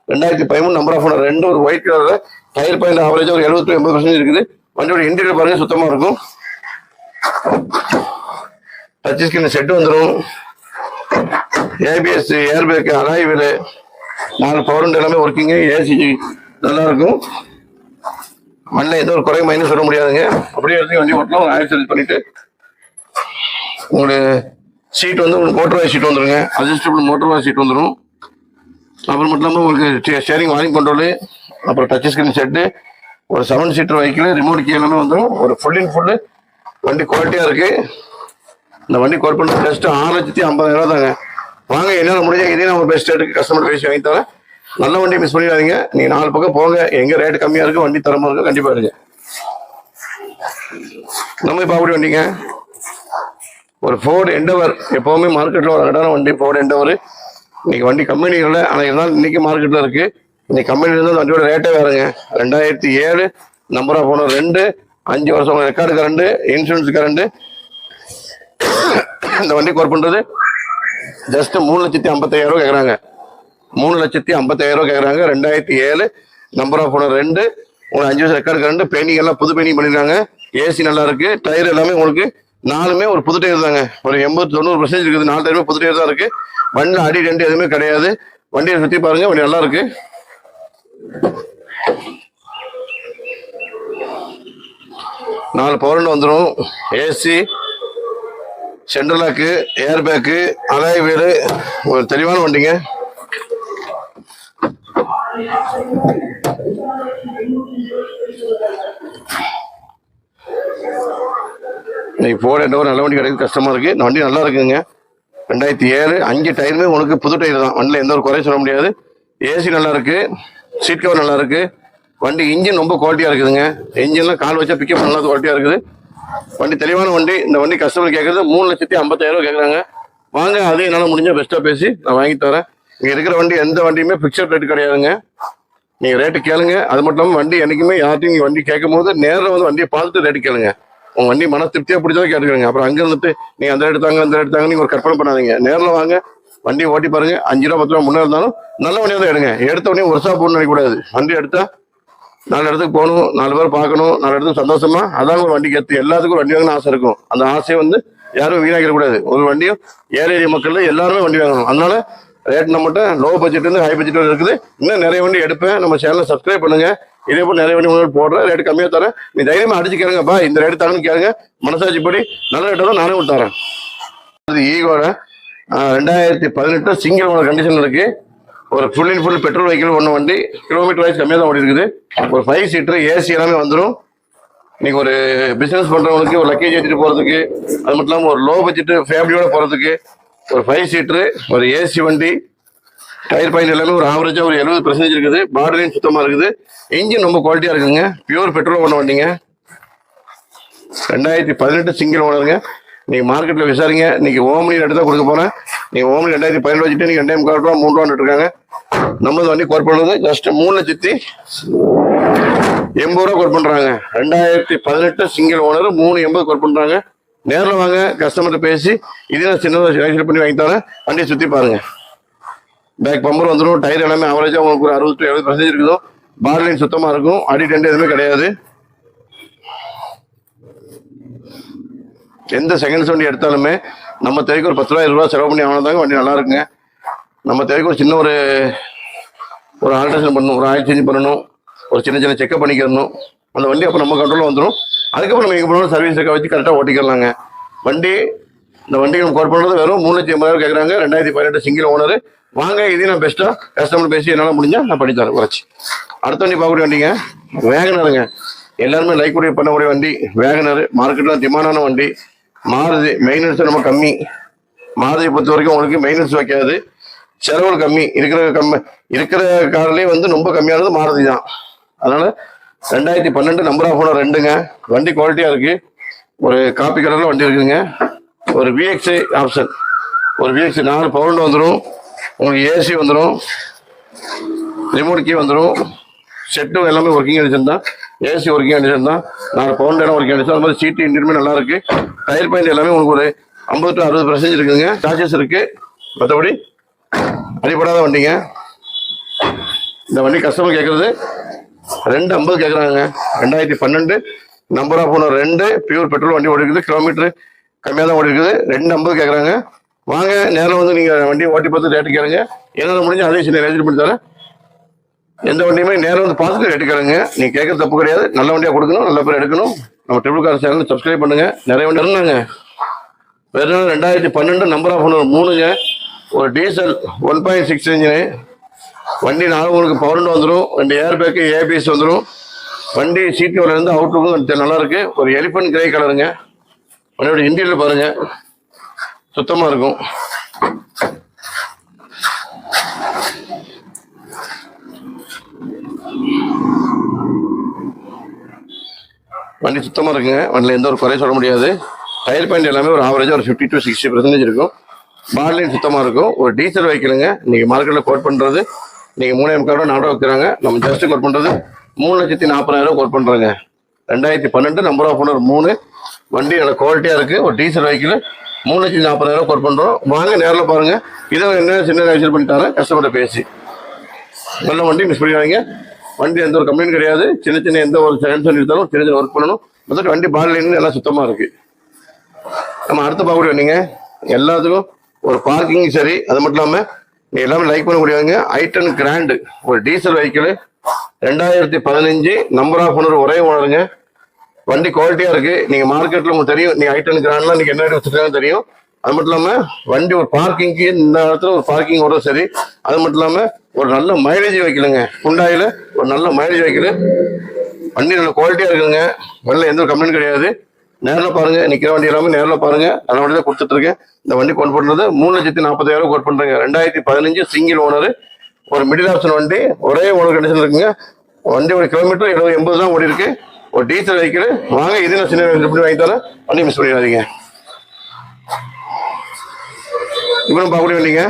2013 நம்பர் ஆஃப் 2 ஒரு ஒயிட் கலரில் டயர் பாயிண்ட் ஆவரேஜ் ஒரு 70-80% இருக்குது. வண்டியோட இன்டீரியர் பாருங்க சுத்தமாக இருக்கும். டச் ஸ்கிரீன் செட் வந்துடும். ஏபிஎஸ் ஏர் break alloy wheel 4 power window எல்லாமே ஒர்க்கிங்கு. ஏசி நல்லா இருக்கும். வண்டியில் எந்த ஒரு குறை மைனஸ் சொல்ல முடியாதுங்க. அப்படியே எடுத்து வண்டி ஓட்டலாம். ஒரு ஆயில் சர்வீஸ் பண்ணிட்டு உங்களுக்கு சீட் வந்து உங்களுக்கு மோட்டர் வாய் சீட் வந்துடுங்க. அட்ஜஸ்டபிள் மோட்டர் வாய் சீட் வந்துடும். அப்புறம் மட்டும் இல்லாமல் உங்களுக்கு ஸ்டேரிங் வார்னிங் கண்ட்ரோலு, அப்புறம் டச் ஸ்கிரீன் செட்டு, ஒரு 7 சீட்டர் வெஹிக்கிள், ரிமோட் கீ எல்லாமே வந்துடும். ஒரு ஃபுல் வண்டி குவாலிட்டியாக இருக்குது. இந்த வண்டி கோட் பண்ண ஜஸ்ட் 6,50,000 தாங்க. வாங்க, என்ன முடிஞ்சா இதே நம்ம பெஸ்ட் ரேட்டுக்கு கஸ்டமர் பேசி வாங்கி தரேன். நல்ல வண்டியை மிஸ் பண்ணிடாதீங்க. நீங்கள் 4 பக்கம் போங்க, எங்கே ரேட்டு கம்மியாக இருக்குது, வண்டி தரமாக இருக்குது, கண்டிப்பாக இருக்குது. நம்ம இப்போ அப்படி வண்டிங்க ஒரு ஃபோர்டு எண்டவர், எப்போவுமே மார்க்கெட்டில் ஒரு அழகான வண்டி ஃபோர்டு எண்டவர். இன்னைக்கு வண்டி கம்பெனிகளில், ஆனால் இருந்தாலும் இன்னைக்கு மார்க்கெட்டில் இருக்குது. இன்னைக்கு கம்பெனியில் இருந்தால் வண்டியோட ரேட்டே வேறுங்க. 2007 நம்பர் ஆஃப் ஓனர் 2, 5 வருஷம் ரெக்கார்டு கரண்டு, இன்சூரன்ஸ் கரண்டு. இந்த வண்டி கோர் பண்ணுறது ஜஸ்ட் 3,50,000 கேட்குறாங்க. 3,50,000 கேட்குறாங்க. 2007 நம்பர் ஆஃப் ஓனர் 2, உங்களுக்கு 5 வருஷம் ரெக்கார்டு கரண்டு. பெயிண்டிங் எல்லாம் புது பெயிண்டிங் பண்ணியிருக்காங்க. ஏசி நல்லா இருக்குது. டயர் எல்லாமே உங்களுக்கு 4மே ஒரு புது டயர் தாங்க. ஒரு 80-90% இருக்குது. 4 டயருமே புது டயர் தான் இருக்குது. வண்டியில் அடி 2 எதுவுமே கிடையாது. வண்டியை சுற்றி பாருங்க, வண்டி நல்லா இருக்கு. நாலு பவர் வந்துடும். AC, central lock, air bag, alloy wheel, ஒரு தெளிவான வண்டிங்க. இன்னைக்கு போட நல்ல வண்டி கிடைக்குது, கஷ்டமா இருக்கு. இந்த வண்டி நல்லா இருக்குங்க. 2007 5 டயருமே உங்களுக்கு புது டயர் தான். வண்டியில் எந்த ஒரு குறையும் சொல்ல முடியாது. ஏசி நல்லா இருக்கு, சீட் கவர் நல்லா இருக்கு. வண்டி இன்ஜின் ரொம்ப குவாலிட்டியா இருக்குதுங்க. இன்ஜின்லாம் கால் வச்சா பிக்கப் நல்லா குவாலிட்டியா இருக்குது. வண்டி தெளிவான வண்டி. இந்த வண்டி கஸ்டமர் கேட்கறது 3,50,000 கேட்குறாங்க. வாங்க, அது என்னால் முடிஞ்ச பெஸ்ட்டாக பேசி நான் வாங்கி தரேன். இங்கே இருக்கிற வண்டி எந்த வண்டியுமே பிக்சர் ரேட்டு கிடையாதுங்க. நீங்கள் ரேட்டு கேளுங்க. அது மட்டும் இல்லாமல் வண்டி என்றைக்குமே யார்ட்டையும் நீங்கள் வண்டி கேட்கும் போது நேரில் வந்து வண்டியை பார்த்துட்டு ரேட்டு கேளுங்க. உங்கள் வண்டி மன திருப்தியாக பிடிச்சதை கேட்டுக்கிறீங்க. அப்புறம் அங்கே இருந்துட்டு நீங்கள் அந்த எடுத்தாங்க அந்த எடுத்தாங்க நீங்கள் ஒரு கற்பனை பண்ணாதீங்க. நேரில் வாங்க, வண்டியை ஓட்டி பாருங்க. 5 ரூபா 10 ரூபா முன்னே இருந்தாலும் நல்ல வண்டியாக தான் எடுங்க. எடுத்த உடனே ஒரு ஷாப் போகணும்னு நினைக்கக்கூடாது. வண்டி எடுத்தால் 4 இடத்துக்கு போகணும், 4 பேர் பார்க்கணும், 4 இடத்துக்கு சந்தோஷமா. அதான் ஒரு வண்டிக்கு எடுத்து எல்லாத்துக்கும் வண்டி வாங்கணும்னு ஆசை இருக்கும். அந்த ஆசையை வந்து யாரும் வீணாக்கிடக்கூடாது. ஒரு வண்டியும் ஏழை ஏரியா மக்கள் எல்லாருமே வண்டி வாங்கணும். அதனால ரேட் நம்மகிட்ட லோ பட்ஜெட் இருந்து ஹை பட்ஜெட் இருக்குது. இன்னும் நிறைய வண்டி எடுப்பேன். நம்ம சேனலை சப்ஸ்கிரைப் பண்ணுங்க. இதே போல் நிறைய வண்டி உங்களுக்கு போடுறேன். ரேட்டு கம்மியாக தரேன். நீ தைரியமா அடிச்சு கேளுங்கப்பா, இந்த ரேட்டு தரேன்னு கேளுங்க. மனசாட்சி படி நல்ல ரேட்டை தான் நானே விட்டுறேன். அது ஈகோட 2018 சிங்கிள் ஓனர் கண்டிஷன் இருக்கு. ஒரு full and full petrol vehicle ஒன்று வண்டி. கிலோமீட்டர் வைஸ் கம்மியாக தான் ஓடி இருக்குது. ஒரு 5 சீட்டர் ஏசி எல்லாமே வந்துடும். இன்னைக்கு ஒரு பிஸ்னஸ் பண்ணுறவங்களுக்கு ஒரு லக்கேஜ் எடுத்துகிட்டு போகிறதுக்கு, அது மட்டும் இல்லாமல் ஒரு லோ பட்ஜெட் ஃபேமிலியோட போகிறதுக்கு ஒரு 5 சீட்டரு ஒரு ஏசி வண்டி. டயர் பாயிண்ட் எல்லாமே ஒரு ஆவரேஜாக ஒரு 70% இருக்குது. பாடிலையும் சுத்தமாக இருக்குது. இன்ஜின் ரொம்ப குவாலிட்டியாக இருக்குங்க. பியூர் பெட்ரோல் ஒன்று வண்டிங்க. 2018 சிங்கிள் ஓனருங்க. நீங்கள் மார்க்கெட்டில் விசாரிங்க. இன்னைக்கு ஓமனி ரேட்டு தான் கொடுக்க போகிறேன். நீங்கள் ஓமனி 2017 வச்சுட்டு நீங்கள் 2 டைம் 3 ரூபா இருக்காங்க. நம்ம வண்டி கோட் பண்ணுறது ஜஸ்ட் 3,80,000 கோட் பண்ணுறாங்க. 2018 சிங்கிள் ஓனர் 3,80,000 கோட் பண்ணுறாங்க. நேரில் வாங்க, கஸ்டமர்கிட்ட பேசி இதே சின்னதாக பண்ணி வாங்கி தரேன். வண்டியை சுற்றி பாருங்க. பேக் பம்பர் வந்துடும். டயர் எல்லாமே ஆவரேஜாக உங்களுக்கு ஒரு 60-70% இருக்குதோ. பாடிலைன் சுத்தமாக இருக்கும். அடி 2 எதுவுமே கிடையாது. எந்த செகண்ட்ஸ் வண்டி எடுத்தாலுமே நம்ம தேவைக்கு ஒரு 10,000 ரூபா செலவு பண்ணி ஆனதாங்க வண்டி நல்லா இருக்குங்க. நம்ம தேவைக்கு ஒரு சின்ன ஒரு ஆல்ட்ரேஷன் பண்ணணும், ஒரு ஆயில் சேஞ்ச் பண்ணணும், ஒரு சின்ன செக்அப் பண்ணிக்கிறணும். அந்த வண்டி அப்போ நம்ம கண்ட்ரோலில் வந்துடும். அதுக்கப்புறம் நம்ம எங்கே போனாலும் சர்வீஸ் ரெக்க வச்சு கரெக்டாக ஓட்டிக்கலாங்க. இந்த வண்டி நம்ம கோட் பண்ணுறது வெறும் 3,80,000 கேட்குறாங்க. 2018 சிங்கிள் ஓனர். வாங்க, இதையும் நான் பெஸ்ட்டாக கஸ்டமர் பேசி என்னால் முடிஞ்சால் நான் பண்ணித்தரேன் குறைச்சி. அடுத்த வண்டி பார்க்கக்கூடிய வண்டிங்க வேகனருங்க. எல்லாருமே லைக் பண்ணக்கூடிய வண்டி வேகனர். மார்க்கெட்டில் டிமாண்டான வண்டி. மாருதி மெயின்டெனன்ஸ் ரொம்ப கம்மி. மாருதியை பொறுத்த வரைக்கும் உங்களுக்கு மெயின்டெனன்ஸ் வைக்காது, செலவுகள் கம்மி. இருக்கிற கார்லேயே வந்து ரொம்ப கம்மியானது மாருதி தான். அதனால 2012 நம்பர் ஆஃப் ஓனர் 2ங்க. வண்டி குவாலிட்டியா இருக்கு. ஒரு காப்பி கலர்ல வண்டி இருக்குங்க. ஒரு விஎக்ஸ்ஐ ஆப்ஷன், ஒரு விஎக்ஸ்ஐ 4 பவுண்ட் வந்துடும். உங்களுக்கு ஏசி வந்துடும், ரிமோட் கீ வந்துடும், செட்டும் எல்லாமே ஒர்க்கிங் கண்டிஷன் தான். ஏசி ஒர்க்கிங் கண்டிஷன் தான். 4 பவுண்ட் இடம் ஒர்க்கிங் கண்டிஷன். அது மாதிரி சீட்டு இன்டீரியருமே நல்லா இருக்கு. டயர் பாயிண்ட் எல்லாமே உங்களுக்கு ஒரு 50 to 60% இருக்குங்க. சார்ஜஸ் இருக்கு. மற்றபடி அடிப்படாத வண்டிங்க. இந்த வண்டி கஸ்டமர் கேட்கறது 250 கேட்குறாங்க. 2012 number of owner 2 pure petrol வண்டி ஓடி இருக்குது. கிலோமீட்டர் கம்மியாக தான் ஓடி இருக்குது. 250 கேட்குறாங்க. வாங்க நேரில் வந்து நீங்கள் வண்டியை ஓட்டி பார்த்து ரேட்டு கேளுங்க. என்னால் முடிஞ்சு அதே சின்ன ரேஜ் பண்ணி தரேன். எந்த வண்டியுமே நேரில் வந்து பார்த்துட்டு ரேட்டு கேளுங்க. நீங்கள் கேட்குறது தப்பு கிடையாது. நல்ல வண்டியாக கொடுக்கணும், நல்ல பேர் எடுக்கணும். நம்ம ட்ரிபிள் கார் சேனல் சப்ஸ்கிரைப் பண்ணுங்க. நிறைய வண்டி இருந்தாங்க. வெறும் 2012 நம்பர் ஆஃப் ஓனர் 3ங்க. ஒரு டீசல் 1.6 இன்ஜினு வண்டி. 4 உங்களுக்கு பவர் வந்துடும். 2 ஏர் பேக்கு, ஏபிஎஸ் வந்துடும். வண்டி சீட் கவர்லேருந்து அவுட்லுக்கும் நல்லா இருக்கு. ஒரு எலிஃபென்ட் கிரே கலருங்க. வண்டியோட இன்டீரியர் பாருங்க, சுத்தமா இருக்கும். வண்டி சுத்தமா இருக்குங்க. வண்டியில் எந்த ஒரு குறை சொல்ல முடியாது. டயர் பாயிண்ட் எல்லாமே ஒரு ஆவரேஜா ஒரு 50 to 60% இருக்கும். பாட்லைன் சுத்தமா இருக்கும். ஒரு டீசல் வைக்கலுங்க. நீங்க மார்க்கெட்ல கோட் பண்றது நீங்க 3.25 4 வைக்கிறாங்க. நம்ம ஜஸ்ட் கோட் பண்றது 3,40,000 கோட் பண்றாங்க. 2012 நம்பர் ஆஃப் ஓனர் 3 வண்டி நல்ல குவாலிட்டியா இருக்கு. ஒரு டீசல் வெஹிக்கிள் 3,40,000 கோட் பண்றோம். வாங்க நேரில் பாருங்க. இதை என்ன சின்ன ரேஜர் பண்ணிட்டாரு கஸ்டமர்கிட்ட பேசி. நல்ல வண்டி மிஸ் பண்ணிடுவாங்க. வண்டி எந்த ஒரு கம்ப்ளைண்ட் கிடையாது. சின்ன எந்த ஒரு சென்சர் இருந்தாலும் சின்ன ஒர்க் பண்ணணும். மொத்தம் வண்டி பாட்லைன் எல்லாம் சுத்தமா இருக்கு. நம்ம அடுத்த பார்க்கக்கூடிய வண்டிங்க. எல்லாத்துக்கும் ஒரு பார்க்கிங் சரி. அது மட்டும் இல்லாம நீ எல்லாமே லைக் பண்ணக்கூடியவங்க. i10 கிராண்ட் ஒரு diesel vehicle 2015 number of owner ஒரே ஓனருங்க. வண்டி குவாலிட்டியா இருக்கு. நீங்க மார்க்கெட்ல உங்களுக்கு தெரியும். நீங்க i10 கிராண்ட்லாம் நீங்க என்ன வச்சுருக்காங்க தெரியும். அது மட்டும் இல்லாம வண்டி ஒரு பார்க்கிங்க்கு இந்த இடத்துல ஒரு பார்க்கிங் ஓட சரி. அது மட்டும் இல்லாம ஒரு நல்ல மைலேஜ் வைக்கலுங்க. ஹுண்டாயில ஒரு நல்ல மைலேஜ் வைக்கல. வண்டி நல்ல குவாலிட்டியா இருக்குங்க. வண்டியில் எந்த ஒரு கம்ப்ளைண்ட் கிடையாது. நேரில் பாருங்க. நிக்கிற வண்டி எல்லாமே நேரில் பாருங்க. நல்ல வண்டி தான் கொடுத்துட்டு இருக்கேன். இந்த வண்டி கோட் பண்றது 3,40,000 கோட் பண்றாங்க. 2015 சிங்கிள் ஓனர். ஒரு மிடில் ஆப்ஷன் வண்டி. ஒரே ஓனர் கண்டிஷன் இருக்குங்க. வண்டி ஒரு கிலோமீட்டர் 70-80 தான் ஓடி இருக்கு. ஒரு டீசல் வெஹிக்கிள். வாங்க இது நான் சின்ன வாங்கி தரேன். வண்டி மிஸ் பண்ணிடாதீங்க. இப்போ பார்க்கக்கூடிய வண்டிங்க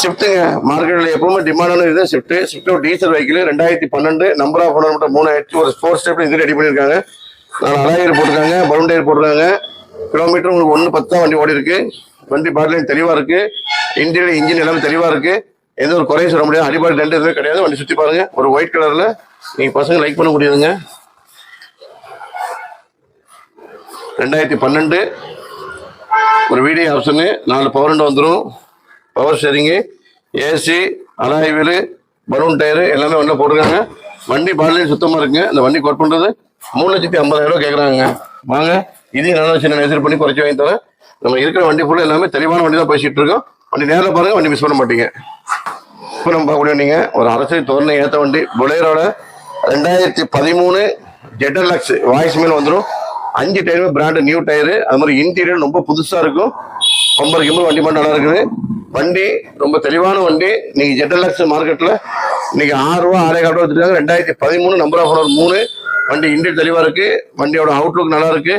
ஸ்விஃப்ட்டுங்க. மார்க்கெட்ல எப்பவுமே டிமாண்டான இது ஸ்விஃப்ட் ஒரு diesel vehicle 2012 number of owner மட்டும் 3 ஆயிடுச்சு. ஒரு 4 ஸ்டெப் இது ரெடி பண்ணியிருக்காங்க. 4 அலாயர் போட்டிருக்காங்க, பலூன் டயர் போட்டிருக்காங்க. கிலோமீட்டர் உங்களுக்கு 1.10 வண்டி ஓடி இருக்கு. வண்டி பாட்லைன் தெளிவா இருக்கு. இன்டீரியர் இன்ஜின் எல்லாமே தெளிவா இருக்கு. எந்த ஒரு குறையும் சொல்ல முடியாது. அடிபாடு 2 எதுவுமே கிடையாது. வண்டி சுற்றி பாருங்க. ஒரு ஒயிட் கலர்ல நீங்க பசங்க லைக் பண்ண முடியாதுங்க. 2012 ஒரு வீடியோ ஆப்ஷனு 4 பவர் வந்துடும். Power steering, AC, alloy wheel, balloon tyre எல்லாமே ஒன்றா போட்டிருக்காங்க. வண்டி பாட்லைன் சுத்தமாக இருக்குங்க. இந்த வண்டி கோட் பண்ணுறது 3,50,000 கேட்குறாங்க. வாங்க இதையும் நல்லா சின்ன நெசர் பண்ணி குறைச்சி வாங்கி தரேன். நம்ம இருக்கிற வண்டி ஃபுல்லாக எல்லாமே தெளிவான வண்டி தான் பேசிகிட்டு இருக்கோம். வண்டி நேரில் பாருங்கள். வண்டி மிஸ் பண்ண மாட்டீங்க. இப்போ நம்ம பார்க்கக்கூடிய வண்டிங்க ஒரு அரசு தோரணை ஏற்ற வண்டி. பொலேரோட 2013 ஜெட்டர்லக்ஸ் வாய்ஸ் மேல் வந்துடும். 5 டயருமே பிராண்டு நியூ டயரு. அது மாதிரி இன்டீரியர் ரொம்ப புதுசாக இருக்கும். 50 கிலோ வண்டி மட்டும் நல்லா இருக்குது. வண்டி ரொம்ப தெளிவான வண்டி. இன்னைக்கு ஜெட்டர்லக்ஸ் மார்க்கெட்டில் இன்னைக்கு 6 ரூபா 6.25 ரூபா வச்சுருக்காங்க. 2013 நம்பர் ஆஃப் ஓனர் 3 வண்டி இன்டீரியர் தெளிவாக இருக்கு. வண்டியோட அவுட்லுக் நல்லா இருக்கு.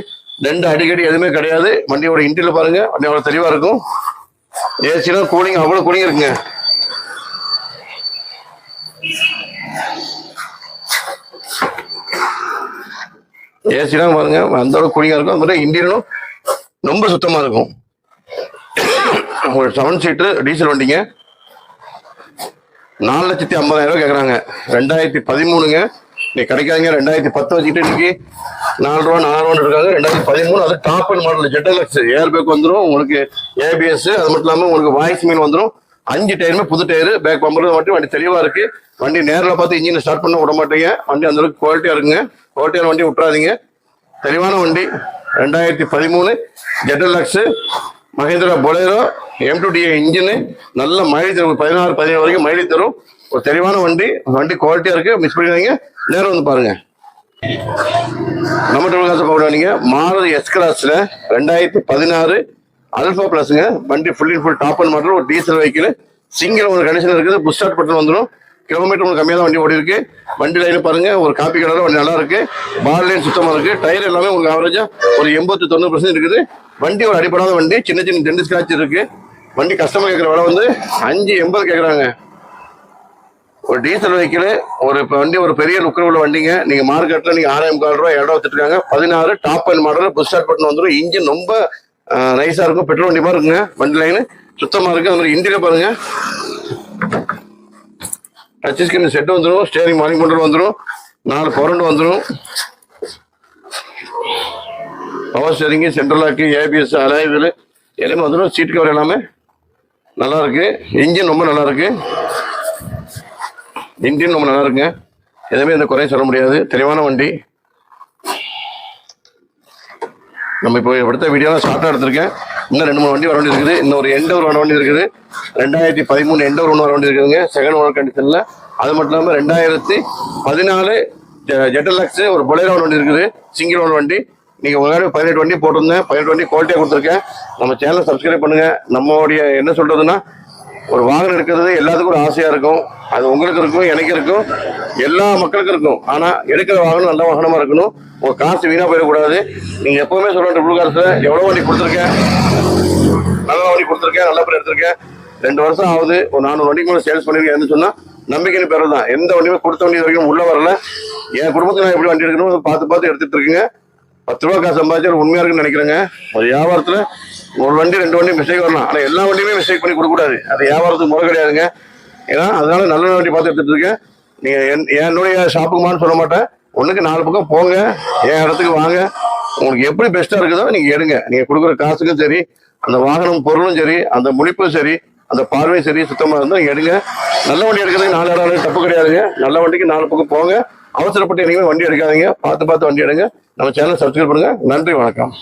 2 அடிக்கடி எதுவுமே கிடையாது. வண்டியோட இன்டீரியர் பாருங்க. வண்டி அவ்வளோ தெளிவாக இருக்கும். ஏசிலாம் கூலிங் அவ்வளோ கூலிங் இருக்குங்க. ஏசிலாம் பாருங்க அந்த அளவுக்கு கூலிங்கா இருக்கும். அது மாதிரி இன்டீரியரும் ரொம்ப சுத்தமா இருக்கும். ஒரு 7 சீட்டு டீசல் வண்டிங்க 4,50,000 கேட்குறாங்க. 2013ங்க. நீ கிடைக்காதீங்க. 2010 வச்சுக்கிட்டு இன்னைக்கு 4 ரூபா 4 ரூபான்னு இருக்காங்க. 2013 அது டாப் அண்ட் மாடல் ஜெட்டர்லக்ஸ் ஏர் பேக் வந்துடும். உங்களுக்கு ஏபிஎஸ் அது மட்டும் இல்லாமல் உங்களுக்கு வாய்ஸ் மீன் வந்துடும். 5 டயருமே புது டயரு. பேக் பம்பர் மட்டும் வண்டி தெளிவா இருக்கு. வண்டி நேரில் பார்த்து இன்ஜினை ஸ்டார்ட் பண்ண விட மாட்டீங்க. வண்டி அந்த அளவுக்கு குவாலிட்டியா இருக்குங்க. குவாலிட்டியான வண்டி விட்டுறாதீங்க. தெளிவான வண்டி 2013 ஜெட்டர்லக்ஸ் மஹேந்திரா பொலேரோ M2DI இன்ஜினு. நல்ல மைலேஜ் தரும். 16-17 வரைக்கும் மைலேஜ் தரும். ஒரு தெளிவான வண்டி. வண்டி குவாலிட்டியா இருக்கு. மிஸ் பண்ணிடுவீங்க. நேரம் வந்து பாருங்க. நம்ம ட்ரிபிள் காசை பார்க்க வேண்டிங்க மாருதி எஸ் கிளாஸ்ல 2016 அல்ஃபா பிளஸ்ங்க. வண்டி full and full top and model, ஒரு டீசல் வெஹிக்கிள், சிங்கிள் ஒரு கண்டிஷன் இருக்குது. புஷ் ஸ்டார்ட் பட்டன் வந்துடும். கிலோமீட்டர் உங்களுக்கு கம்மியாக தான் வண்டி ஓடி இருக்கு. வண்டி லைன் பாருங்க, ஒரு காப்பி கலர் வண்டி நல்லா இருக்கு. பால் லைன் சுத்தமா இருக்கு. டயர் எல்லாமே உங்களுக்கு ஆவரேஜா ஒரு 80-90% இருக்குது. வண்டி ஒரு அடிப்படாத வண்டி, சின்ன சின்ன டென்ட் ஸ்கிராட்ச் இருக்கு. வண்டி கஸ்டமர் கேட்குற விலை வந்து 580 கேட்குறாங்க. ஒரு டீசல் வெஹிக்கிள், ஒரு வண்டி ஒரு பெரிய லுக்கில் உள்ள வண்டிங்க. நீங்க மார்க்கெட்ல நீங்க 6,400 ரூபாய் இடம் வச்சுருக்காங்க. 16 top and model, push start button வந்துடும். இன்ஜின் ரொம்ப நைஸா இருக்கும், பெட்ரோல் வண்டி மாதிரி இருக்குங்க. வண்டி லைனு சுத்தமா இருக்கு. அது மாதிரி இன்ஜினை பாருங்க, டச் ஸ்கிரீன் செட் வந்துடும். ஸ்டேரிங் மார்னிங் கண்ட்ரோல் வந்துடும். 4 பவர் வந்துடும். Power steering, central lock, ABS, alloy wheel எல்லாமே வந்துடும். சீட் கவர் எல்லாமே நல்லா இருக்கு. இன்ஜின் ரொம்ப நல்லா இருக்கு. இன்ஜின் ரொம்ப நல்லா இருக்குங்க. எதுவுமே எந்த குறையும் சொல்ல முடியாது. தெளிவான வண்டி. நம்ம இப்போ எடுத்த வீடியோ ஷார்ட்டாக எடுத்திருக்கேன். இன்னும் 2-3 வண்டி வர வேண்டி இருக்குது. இன்னும் ஒரு எண்டவர் வர வேண்டி இருக்குது. 2013 எண்டவர் ஒன்று வர வேண்டி இருக்குதுங்க, செகண்ட் ஓனர் கண்டிஷனில். அது மட்டும் இல்லாமல் 2014 ஜெட்டலக்ஸ் ஒரு பொலேரோ வண்டி இருக்குது, சிங்கிள் ஓனர் வண்டி. நீங்கள் முன்னாடி 18 வண்டி போட்டிருந்தேன். 18 வண்டி குவாலிட்டியாக கொடுத்துருக்கேன். நம்ம சேனலை சப்ஸ்கிரைப் பண்ணுங்கள். நம்மளுடைய என்ன சொல்கிறதுன்னா, ஒரு வாகனம் எடுக்கிறது எல்லாத்துக்கும் ஒரு ஆசையாக இருக்கும். அது உங்களுக்கு இருக்கும், எனக்கு இருக்கும், எல்லா மக்களுக்கும் இருக்கும். ஆனால் எடுக்கிற வாகனம் நல்ல வாகனமாக இருக்கணும். உங்கள் காசு வீணாக போயிடக்கூடாது. நீங்கள் எப்போவுமே சொல்கிற ட்ரிபிள் காசில் எவ்வளோ வண்டி கொடுத்துருக்கேன், நல்ல வண்டி கொடுத்துருக்கேன், நல்ல பேர் எடுத்திருக்கேன். 2 வருஷம் ஆகுது. ஒரு 400 வண்டிக்கு மேலே சேல்ஸ் பண்ணியிருக்கேன்னு சொன்னால் நம்பிக்கைன்னு பேர் தான். எந்த வண்டியுமே கொடுத்த வண்டி வரைக்கும் உள்ளே வரல. என் குடும்பத்தில் நான் எப்படி வண்டி எடுக்கணும் பார்த்து எடுத்துட்டு இருக்கேங்க. 10 ரூபா காசு சம்பாதிச்சு உண்மையாக இருக்குன்னு நினைக்கிறேங்க. ஒரு வியாபாரத்தில் ஒரு வண்டி 2 வண்டி மிஸ்டேக் வரலாம். ஆனால் எல்லா வண்டியுமே மிஸ்டேக் பண்ணி கொடுக்கக்கூடாது. அது வியாபாரத்துக்கு முறை கிடையாதுங்க. ஏன்னா அதனால நல்ல வண்டி பார்த்து எடுத்துட்டு இருக்கேன். நீங்கள் என்னுடைய ஷாப்புக்குமான்னு சொல்ல மாட்டேன். ஒன்றுக்கு 4 பக்கம் போங்க, என் இடத்துக்கு வாங்க. உங்களுக்கு எப்படி பெஸ்ட்டாக இருக்குதோ நீங்கள் எடுங்க. நீங்கள் கொடுக்குற காசுக்கும் சரி, அந்த வாகனம் பொருளும் சரி, அந்த முழிப்பும் சரி, அந்த பார்வையும் சரி சுத்தமாக இருந்தால் நீங்கள் எடுங்க. நல்ல வண்டி எடுக்கிறதுக்கு 4 இடம் தப்பு கிடையாதுங்க. நல்ல வண்டிக்கு 4 பக்கம் போங்க. அவசரப்பட்டு என்னைக்குமே வண்டி எடுக்காதீங்க. பார்த்து வண்டி எடுங்க. நம்ம சேனல் சப்ஸ்கிரைப் பண்ணுங்க. நன்றி, வணக்கம்.